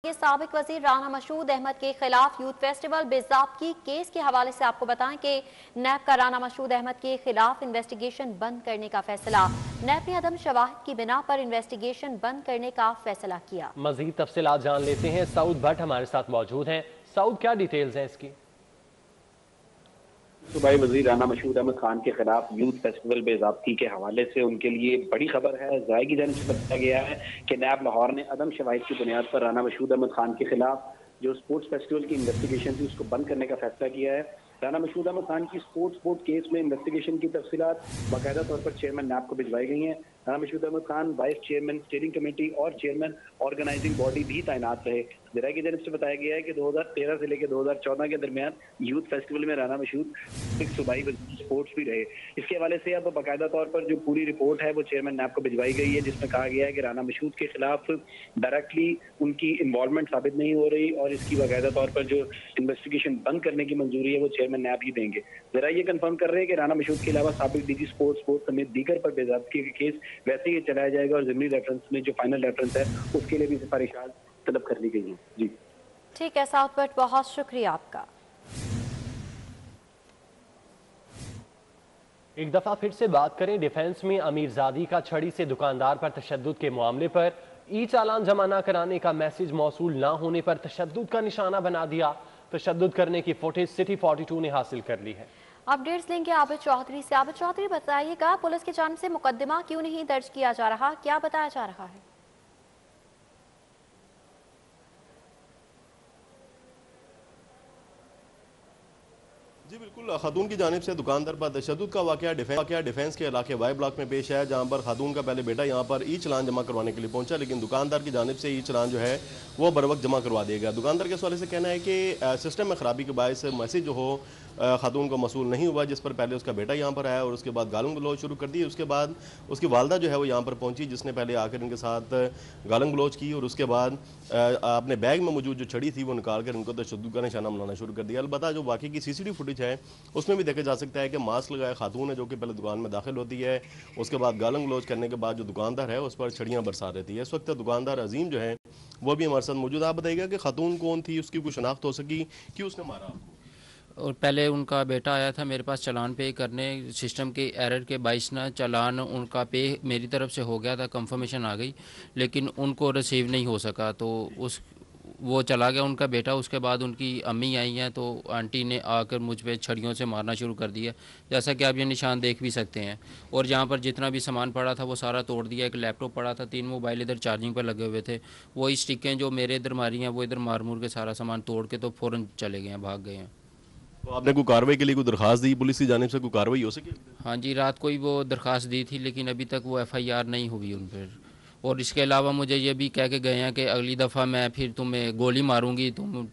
के साबिक वजीर राना मशहूद अहमद के खिलाफ यूथ फेस्टिवल बेज़ाब्तगी केस के हवाले से आपको बताएं कि नैब का राना मशहूद अहमद के खिलाफ इन्वेस्टिगेशन बंद करने का फैसला। नैब ने अदम शवाहिद की बिना पर इन्वेस्टिगेशन बंद करने का फैसला किया। मजीद तफसीलात जान लेते हैं। सऊद भट्ट हमारे साथ मौजूद हैं। सऊद, क्या डिटेल्स हैं इसकी? सूबाई वजीर राना मशहूद अहमद खान के खिलाफ यूथ फेस्टिवल बेज़ाब्ती के हवाले से उनके लिए बड़ी खबर है। ज़ाय की जानिब से बताया गया है कि नैब लाहौर ने अदम शवाहिद की बुनियाद पर राना मशहूद अहमद खान के खिलाफ जो स्पोर्ट्स फेस्टिवल की इन्वेस्टिगेशन थी उसको बंद करने का फैसला किया है। राना मशहूद अहमद खान की स्पोर्ट्स बोर्ड केस में इन्वेस्टिगेशन की तफसीलात बाकायदा तौर पर चेयरमैन नैब को भिजवाई गई हैं। Rana Mashhood Ahmad Khan vice chairman steering committee और चेयरमैन ऑर्गेनाइजिंग बॉडी भी तैनात रहे। ज़राए की जानिब से बताया गया है कि 2013 से लेकर 2014 के दरमियान यूथ फेस्टिवल में राना मशहूद एक सूबाई स्पोर्ट्स भी रहे। इसके हवाले से अब बाकायदा तौर पर जो पूरी रिपोर्ट है वो चेयरमैन नैब को भिजवाई गई है, जिसमें कहा गया है कि राना मशहूद के खिलाफ डायरेक्टली उनकी इन्वॉल्वमेंट साबित नहीं हो रही और इसकी बाकायदा तौर पर जो इन्वेस्टिगेशन बंद करने की मंजूरी है वो चेयरमैन नैब ही देंगे। जरा ये कंफर्म कर रहे हैं कि राना मशहूद के अलावा साबिक डीजी स्पोर्ट्स बोर्ड समेत दीगर पर बेज़ाब्ती का केस वैसे ही चलाया जाएगा और ज़मीनी रेफरेंस में जो फाइनल रेफरेंस है उसके लिए भी सिफारिशात तलब कर ली गई है। जी ठीक है साउथ बट, बहुत शुक्रिया आपका। एक दफा फिर से बात करें डिफेंस में अमीरजादी का छड़ी से दुकानदार पर तशद्दुद के मामले पर। ई चालान जमा न कराने का मैसेज मौसूल न होने पर तशद्दुद का निशाना बना दिया। तशद्दुद करने की फुटेज सिटी 42 ने हासिल कर ली है। अपडेट्स लेंगे आबिद चौधरी से। आबिद चौधरी, बताइएगा पुलिस की जानिब से मुकदमा क्यों नहीं दर्ज किया जा रहा, क्या बताया जा रहा है? जी बिल्कुल, खातून की जानिब से दुकानदार पर तशद्दुद का वाक़या डिफेंस के इलाके वाई ब्लॉक में पेश है, जहाँ पर खातून का पहले बेटा यहाँ पर ई चलान जमा करवाने के लिए पहुंचा, लेकिन दुकानदार की जानिब से ई चलान जो है वो बर वक्त जमा करवा दिया गया। दुकानदार के सवाल से कहना है कि सिस्टम में ख़राबी के बायस मैसेज जो हो खातून को मसूल नहीं हुआ, जिस पर पहले उसका बेटा यहाँ पर आया और उसके बाद गालम गलौज शुरू कर दी। उसके बाद उसकी वालदा जो है वो यहाँ पर पहुँची, जिसने पहले आकर इनके साथ गालम गलौज की और उसके बाद अपने बैग में मौजूद जो छड़ी थी वो निकाल कर इनको तशद्दुद का निशाना बनाना शुरू कर दिया। अलबत्ता जो बाकी की CCTV फुटेज है उसमें भी देखा जा सकता है कि मास्क लगाए खातून है जो कि पहले दुकान में दाखिल होती है, उसके बाद गालम गलौज करने के बाद जो दुकानदार है उस पर छड़ियाँ बरसा देती है। इस वक्त दुकानदार अजीम जो है वो भी हमारे साथ मौजूद। आप बताइएगा कि खातून कौन थी, उसकी कोई शनाख्त हो सकी कि उसने मारा आपको? और पहले उनका बेटा आया था मेरे पास चालान पे करने, सिस्टम के एरर के बाइस ना चालान उनका पे मेरी तरफ से हो गया था, कंफर्मेशन आ गई, लेकिन उनको रिसीव नहीं हो सका तो वो चला गया उनका बेटा। उसके बाद उनकी अम्मी आई हैं तो आंटी ने आकर मुझ पे छड़ियों से मारना शुरू कर दिया, जैसा कि आप ये निशान देख भी सकते हैं। और जहाँ पर जितना भी सामान पड़ा था वो सारा तोड़ दिया। एक लैपटॉप पड़ा था, 3 मोबाइल इधर चार्जिंग पर लगे हुए थे, वही स्टिकें जो मेरे इधर मारी हैं वो इधर मार मुर के सारा सामान तोड़ के तो फ़ौरन चले गए हैं, भाग गए हैं। तो आपने कोई कार्रवाई के लिए कोई दरखास्त दी पुलिस की जानिब से, कोई कार्रवाई हो सकी? हाँ जी, रात को ही वो दरख्वास्त दी थी, लेकिन अभी तक वो FIR नहीं हुई उन पर। और इसके अलावा मुझे ये भी कह के गए हैं कि अगली दफ़ा मैं फिर तुम्हें गोली मारूंगी, तुम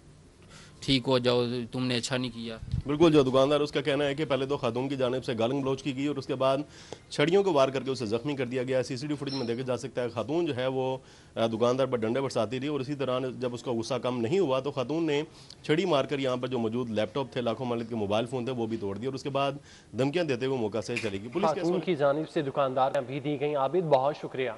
ठीक हो जाओ, तुमने अच्छा नहीं किया। बिल्कुल, जो दुकानदार उसका कहना है कि पहले तो खातून की जानिब से गालिम गलौज की गई और उसके बाद छड़ियों को वार करके उसे जख्मी कर दिया गया। CCTV फुटेज में देखा जा सकता है खातून जो है वो दुकानदार पर डंडे बरसाती रही और इसी तरह जब उसका गुस्सा कम नहीं हुआ तो खातून ने छड़ी मारकर यहाँ पर जो मौजूद लैपटॉप थे, लाखों मालिक के मोबाइल फ़ोन थे, वो भी तोड़ दिए और उसके बाद धमकियाँ देते हुए मौका से चली गई। पुलिस की जानिब से दुकानदार भी दी गई। आबिद, बहुत शुक्रिया।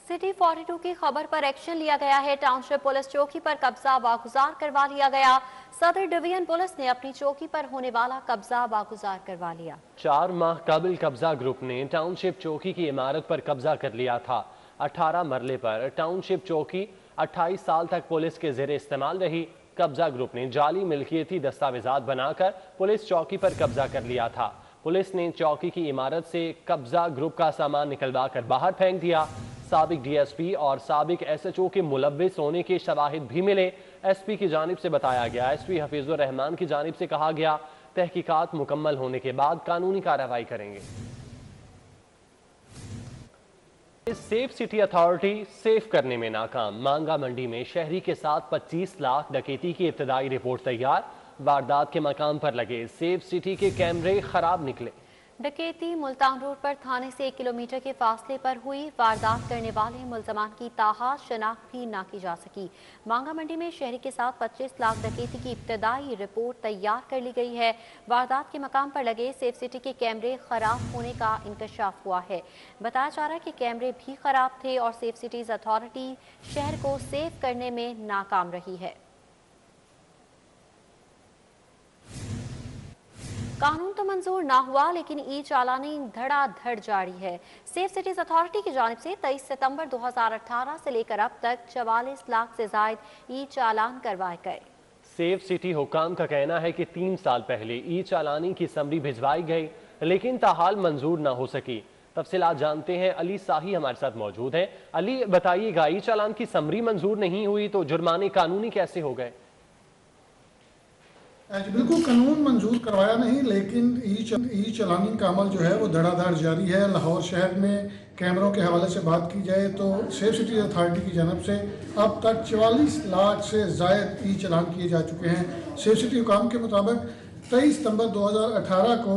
सिटी 42 की खबर पर एक्शन लिया गया है। टाउनशिप पुलिस चौकी पर कब्जा वागुजार करवा लिया गया। सदर डिवीजन पुलिस ने अपनी चौकी पर होने वाला कब्जा वागुजार करवा लिया। 4 माह कबल कब्जा ग्रुप ने टाउनशिप चौकी की इमारत पर कब्जा कर लिया था। 18 मरले पर टाउनशिप चौकी 28 साल तक पुलिस के जेर इस्तेमाल रही। कब्जा ग्रुप ने जाली मिल्कियती दस्तावेजात बनाकर पुलिस चौकी पर कब्जा कर लिया था। पुलिस ने चौकी की इमारत से कब्जा ग्रुप का सामान निकलवा कर बाहर फेंक दिया। साबिक DSP और साबिक SHO के मुलव्विस होने के शवाहिद भी मिले। SP की जानिब से बताया गया, SP हफीजुर रहमान की जानिब से कहा गया तहकीकात मुकम्मल होने के बाद कानूनी कार्रवाई करेंगे। सेफ सिटी अथॉरिटी सेफ करने में नाकाम। मांगा मंडी में शहरी के साथ 25 लाख डकैती की इब्तदाई रिपोर्ट तैयार। वारदात के मकाम पर लगे सेफ सिटी के कैमरे खराब निकले। डकैती मुल्तान रोड पर थाने से 1 किलोमीटर के फासले पर हुई। वारदात करने वाले मुलजमान की ताहा शनाख्त भी ना की जा सकी। मांगा मंडी में शहरी के साथ 25 लाख डकैती की इब्तदाई रिपोर्ट तैयार कर ली गई है। वारदात के मकाम पर लगे सेफ सिटी के कैमरे खराब होने का इंकशाफ हुआ है। बताया जा रहा है कि कैमरे भी खराब थे और सेफ सिटीज अथॉरिटी शहर को सेफ करने में नाकाम रही है। कानून तो मंजूर ना हुआ, लेकिन ई चालानी धड़ाधड़ जारी है। सेफ सिटीज अथॉरिटी की जानिब से 23 सितंबर 2018 से लेकर अब तक 44 लाख से ज्यादा ई चालान करवाए गए। सेफ सिटी हुकाम का कहना है कि 3 साल पहले ई चालानी की समरी भिजवाई गई, लेकिन ताहाल मंजूर ना हो सकी। तफसीलात जानते हैं, अली साही हमारे साथ मौजूद हैं। अली, बताइएगा, ई चालान की समरी मंजूर नहीं हुई तो जुर्माने कानूनी कैसे हो गए? बिल्कुल कानून मंजूर करवाया नहीं, लेकिन ई चलानी का अमल जो है वो धड़ाधड़ जारी है। लाहौर शहर में कैमरों के हवाले से बात की जाए तो सेफ सिटी अथॉरिटी की जानब से अब तक 44 लाख से ज़ायद ई चलान किए जा चुके हैं। सेफ सिटी हुकाम के मुताबिक 23 सितंबर 2018 को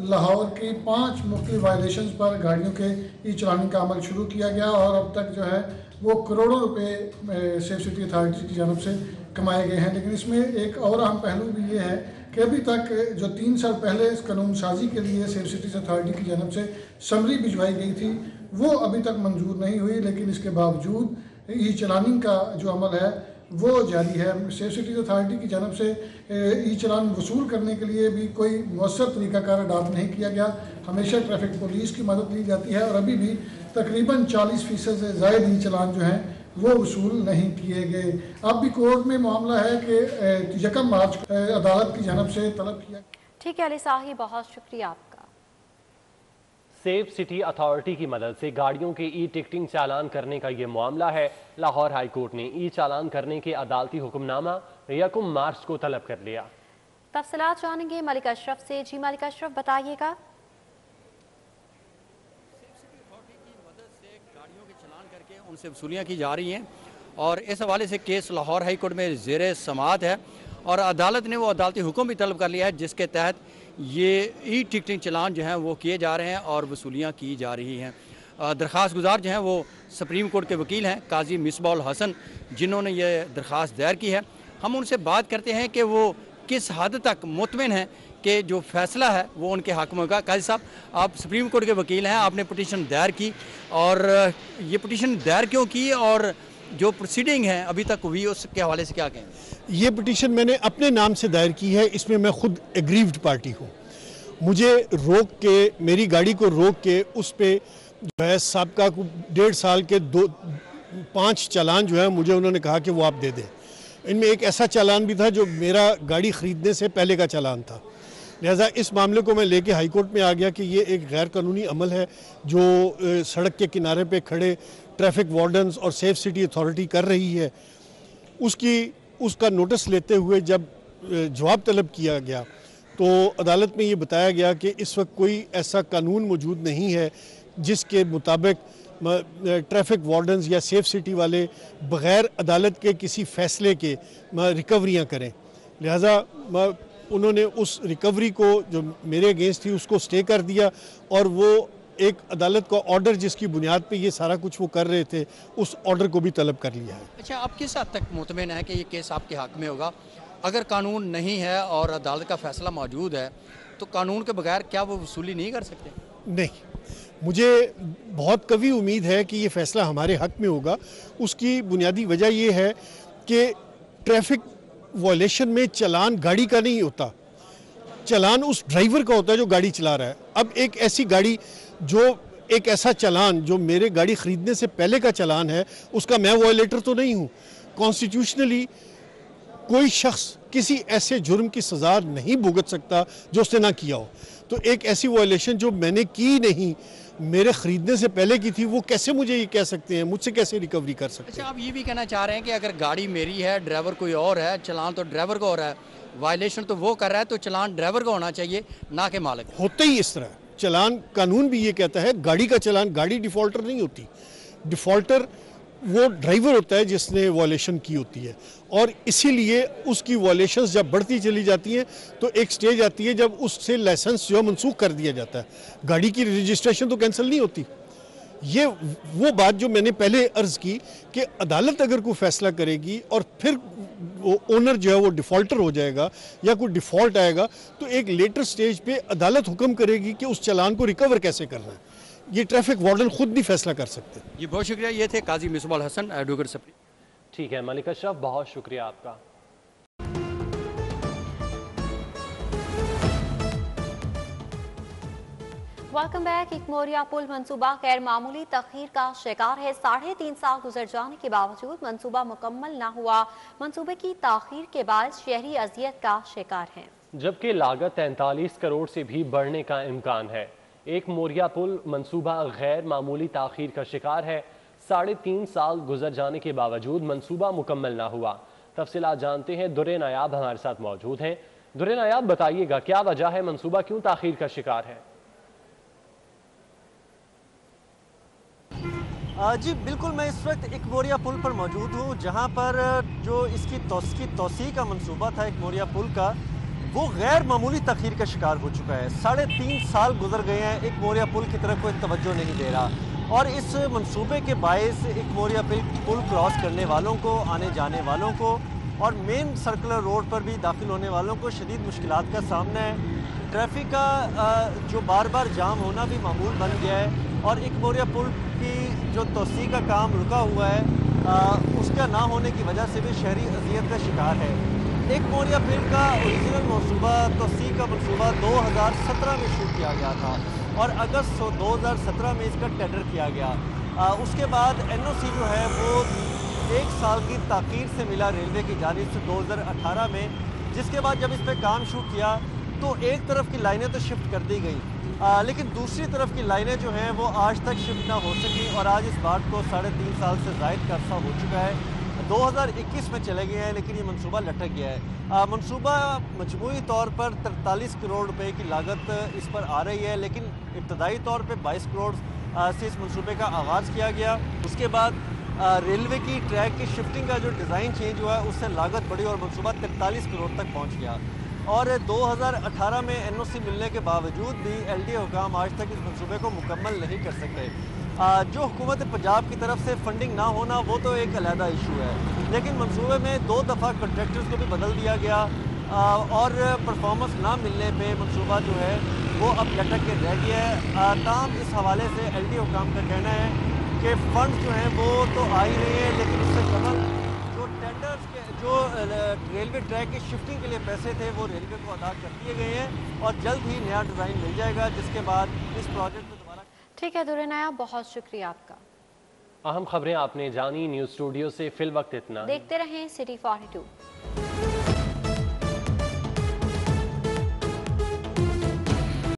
लाहौर की 5 मुख्तलिफ वायलेशन पर गाड़ियों के ई चलानी का अमल शुरू किया गया और अब तक जो है वो करोड़ों रुपए सेफ सिटी अथॉरिटी की जानब से कमाए गए हैं। लेकिन इसमें एक और अहम पहलू भी ये है कि अभी तक जो 3 साल पहले इस कानून साजी के लिए सेफ सिटीज अथॉरिटी की जानब से समरी भिजवाई गई थी वो अभी तक मंजूर नहीं हुई, लेकिन इसके बावजूद ई चलानी का जो अमल है वो जारी है। सेफ सिटीज अथॉरिटी की जानब से ई चलान वसूल करने के लिए भी कोई मौसर तरीकाकार अडॉप्ट नहीं किया गया। हमेशा ट्रैफिक पुलिस की मदद ली जाती है और अभी भी तकरीबन 40% से ज़ायद ई चलान जो हैं वो वसूल नहीं किए गए। अब भी कोर्ट में मामला है कि 1 मार्च अदालत की जानब से तलब किया। ठीक है अली साही, बहुत शुक्रिया आपका। सेफ सिटी अथॉरिटी की मदद से गाड़ियों के ई टिकटिंग चालान करने का ये मामला है। लाहौर हाई कोर्ट ने ई चालान करने के अदालती हुक्मनामा 1 मार्च को तलब कर लिया। तफसीलात जानेंगे मलिक अशरफ से। जी मलिक अशरफ, बताइएगा। उनसे वसूलियाँ की जा रही हैं और इस हवाले से केस लाहौर हाई कोर्ट में ज़ेर समाअत है और अदालत ने वो अदालती हुक्म भी तलब कर लिया है जिसके तहत ये ई टिकटिंग चलान जो हैं वो किए जा रहे हैं और वसूलियाँ की जा रही हैं। दरख्वास्त गुजार जो हैं वो सुप्रीम कोर्ट के वकील हैं काजी मिसबाउल हसन, जिन्होंने ये दरख्वास्त दायर की है। हम उनसे बात करते हैं कि वो किस हद तक मुतमिन हैं कि जो फैसला है वो उनके हक़ में होगा। काजी साहब, आप सुप्रीम कोर्ट के वकील हैं, आपने पटिशन दायर की और ये पटिशन दायर क्यों की और जो प्रोसीडिंग है अभी तक हुई उसके हवाले से क्या कहें? ये पटिशन मैंने अपने नाम से दायर की है। इसमें मैं खुद एग्रीव्ड पार्टी हूँ। मुझे रोक के, मेरी गाड़ी को रोक के उस पर जो है साबका 1.5 साल के 5 चालान जो है मुझे उन्होंने कहा कि वो आप दे दें। इनमें एक ऐसा चालान भी था जो मेरा गाड़ी ख़रीदने से पहले का चालान था। लिहाजा इस मामले को मैं लेके हाई कोर्ट में आ गया कि ये एक गैर कानूनी अमल है जो सड़क के किनारे पे खड़े ट्रैफिक वार्डन्स और सेफ सिटी अथॉरिटी कर रही है। उसका नोटिस लेते हुए जब जवाब तलब किया गया तो अदालत में ये बताया गया कि इस वक्त कोई ऐसा कानून मौजूद नहीं है जिसके मुताबिक ट्रैफिक वार्डन्स या सेफ सिटी वाले बग़ैर अदालत के किसी फ़ैसले के रिकवरियाँ करें। लिहाजा उन्होंने उस रिकवरी को जो मेरे अगेंस्ट थी उसको स्टे कर दिया और वो एक अदालत का ऑर्डर जिसकी बुनियाद पे ये सारा कुछ वो कर रहे थे उस ऑर्डर को भी तलब कर लिया है। अच्छा, आप किस हद तक मुतमिन है कि ये केस आपके हक़ में होगा? अगर कानून नहीं है और अदालत का फ़ैसला मौजूद है तो कानून के बगैर क्या वो वसूली नहीं कर सकते? नहीं, मुझे बहुत कवी उम्मीद है कि ये फ़ैसला हमारे हक़ में होगा। उसकी बुनियादी वजह ये है कि ट्रैफिक वायलेशन में चालान गाड़ी का नहीं होता, चालान उस ड्राइवर का होता है जो गाड़ी चला रहा है। अब एक ऐसी गाड़ी जो एक ऐसा चालान जो मेरे गाड़ी ख़रीदने से पहले का चालान है उसका मैं वायलेटर तो नहीं हूँ। कॉन्स्टिट्यूशनली कोई शख्स किसी ऐसे जुर्म की सज़ा नहीं भुगत सकता जो उसने ना किया हो। तो एक ऐसी वायलेशन जो मैंने की नहीं, मेरे ख़रीदने से पहले की थी, वो कैसे मुझे ये कह सकते हैं, मुझसे कैसे रिकवरी कर सकते हैं? अच्छा, आप ये भी कहना चाह रहे हैं कि अगर गाड़ी मेरी है, ड्राइवर कोई और है, चलान तो ड्राइवर का हो रहा है, वायलेशन तो वो कर रहा है, तो चलान ड्राइवर का होना चाहिए ना कि मालिक? होता ही इस तरह। चलान कानून भी ये कहता है गाड़ी का चलान, गाड़ी डिफ़ॉल्टर नहीं होती। डिफ़ॉल्टर वो ड्राइवर होता है जिसने वॉलेशन की होती है, और इसीलिए उसकी वॉलेशंस जब बढ़ती चली जाती हैं तो एक स्टेज आती है जब उससे लाइसेंस जो है मनसूख कर दिया जाता है, गाड़ी की रजिस्ट्रेशन तो कैंसिल नहीं होती। ये वो बात जो मैंने पहले अर्ज़ की कि अदालत अगर कोई फैसला करेगी और फिर वो ओनर जो है वो डिफ़ॉल्टर हो जाएगा या कोई डिफ़ॉल्ट आएगा, तो एक लेटर स्टेज पे अदालत हुक्म करेगी कि उस चालान को रिकवर कैसे करना है। ये ट्रैफिक वार्डन खुद नहीं फैसला कर सकते। जी बहुत शुक्रिया। ये थे काजी मिसबाल हसन, एडवोकेट सप्री। ठीक है मलिक अशरफ, बहुत शुक्रिया आपका। Welcome back. एक मोरिया पुल मंसूबा गैर मामूली तखीर का शिकार है। 3.5 साल गुजर जाने के बावजूद मंसूबा मुकम्मल ना हुआ। मंसूबे की ताखीर के बाद शहरी अजियत का शिकार है, जबकि लागत 43 करोड़ से भी बढ़ने का इम्कान है। एक मोरिया पुल मंसूबा गैर मामूली ताखीर का शिकार है। 3.5 साल गुजर जाने के बावजूद मंसूबा मुकम्मल ना हुआ। तफसीलात जानते हैं, दुर्रे नायाब हमारे साथ मौजूद हैं। दुर्रे नायाब, बताइएगा क्या वजह है, मंसूबा क्यों ताखीर का शिकार है? जी बिल्कुल, मैं इस वक्त एक मोरिया पुल पर मौजूद हूँ, जहाँ पर जो इसकी तोसी का मंसूबा था एक मोरिया पुल का, वो गैर मामूली तखीर का शिकार हो चुका है। 3.5 साल गुजर गए हैं, एक मोरिया पुल की तरफ कोई तवज्जो नहीं दे रहा, और इस मंसूबे के बायस एक मोरिया पुल क्रॉस करने वालों को, आने जाने वालों को और मेन सर्कुलर रोड पर भी दाखिल होने वालों को शदीद मुश्किलात का सामना है। ट्रैफिक का जो बार बार जाम होना भी मामूल बन गया है, और एक मोरिया पुल की जो तोसी का काम रुका हुआ है, उसका ना होने की वजह से भी शहरी अजियत का शिकार है। एक मोरिया पुल का ओरिजिनल मनसूबा, तोसी का मनसूबा 2017 में शुरू किया गया था, और अगस्त 2017 में इसका टेंडर किया गया। उसके बाद NOC जो है वो 1 साल की ताक़ीर से मिला रेलवे की जानिब से 2018 में, जिसके बाद जब इस पर काम शुरू किया तो एक तरफ की लाइनें तो शिफ्ट कर दी गई, लेकिन दूसरी तरफ की लाइनें जो हैं वो आज तक शिफ्ट ना हो सकी, और आज इस बात को 3.5 साल से ज़ायद का अरसा हो चुका है। 2021 में चले गए हैं, लेकिन ये मंसूबा लटक गया है। मंसूबा मजमूई तौर पर 43 करोड़ रुपए की लागत इस पर आ रही है, लेकिन इब्तदाई तौर पर 22 करोड़ से इस मंसूबे का आगाज़ किया गया। उसके बाद रेलवे की ट्रैक की शिफ्टिंग का जो डिज़ाइन चेंज हुआ है, उससे लागत बढ़ी और मंसूबा 43 करोड़ तक पहुँच गया। और 2018 में NOC मिलने के बावजूद भी LDA हुकाम आज तक इस मंसूबे को मुकम्मल नहीं कर सकते। जो हुकूमत पंजाब की तरफ से फंडिंग ना होना वो तो एक अलहदा इशू है, लेकिन मंसूबे में 2 दफ़ा कॉन्ट्रैक्टर्स को भी बदल दिया गया, और परफॉर्मेंस ना मिलने पे मंसूबा जो है वो अब लटक के रह गया है। ताम इस हवाले से LDA हुकाम का कहना है कि फ़ंड जो हैं वो तो आ ही रहे हैं, लेकिन उससे कबल जो टेंडर्स के जो रेलवे ट्रैक की शिफ्टिंग के लिए पैसे थे वो रेलवे को अदा कर दिए गए हैं, और जल्द ही नया डिज़ाइन मिल जाएगा, जिसके बाद इस प्रोजेक्ट में दोबारा। ठीक है दुर्रे नायाब, बहुत शुक्रिया आपका। अहम खबरें आपने जानी। न्यूज़ स्टूडियो से फिल वक्त इतना। देखते रहें सिटी 42।